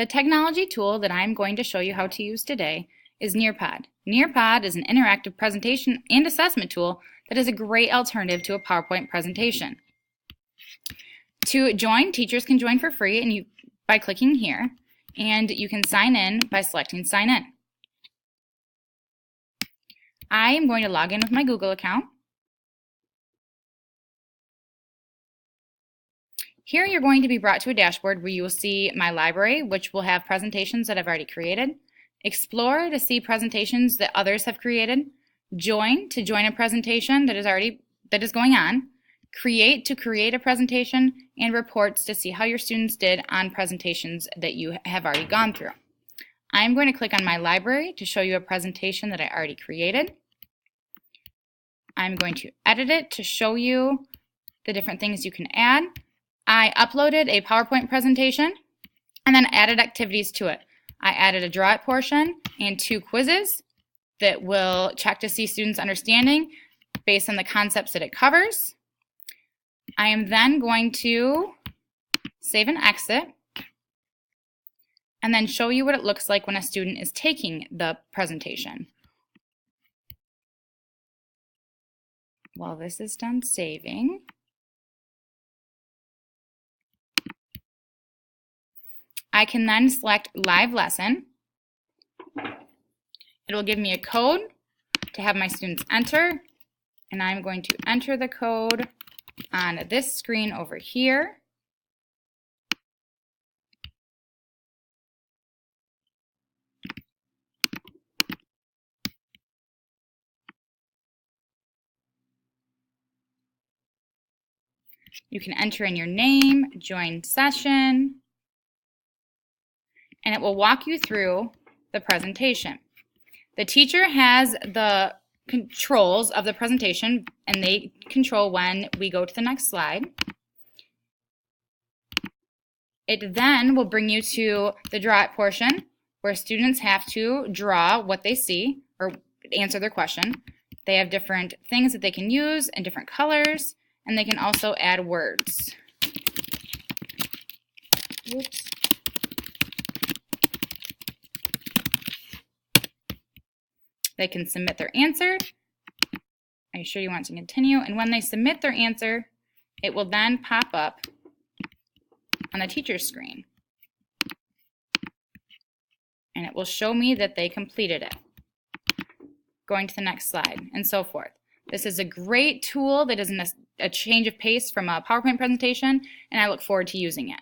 The technology tool that I'm going to show you how to use today is Nearpod. Nearpod is an interactive presentation and assessment tool that is a great alternative to a PowerPoint presentation. To join, teachers can join for free by clicking here, and you can sign in by selecting Sign In. I am going to log in with my Google account. Here you're going to be brought to a dashboard where you will see my library, which will have presentations that I've already created, Explore to see presentations that others have created, Join to join a presentation that is going on, Create to create a presentation, and Reports to see how your students did on presentations that you have already gone through. I'm going to click on my library to show you a presentation that I already created. I'm going to edit it to show you the different things you can add. I uploaded a PowerPoint presentation and then added activities to it. I added a draw it portion and 2 quizzes that will check to see students' understanding based on the concepts that it covers. I am then going to save and exit and then show you what it looks like when a student is taking the presentation. While this is done saving, I can then select Live Lesson. It will give me a code to have my students enter, and I'm going to enter the code on this screen over here. You can enter in your name, join session, and it will walk you through the presentation. The teacher has the controls of the presentation, and they control when we go to the next slide. It then will bring you to the draw it portion, where students have to draw what they see or answer their question. They have different things that they can use and different colors, and they can also add words. Oops. They can submit their answer. Are you sure you want to continue? And when they submit their answer, it will then pop up on the teacher's screen. And it will show me that they completed it. Going to the next slide, and so forth. This is a great tool that is a change of pace from a PowerPoint presentation, and I look forward to using it.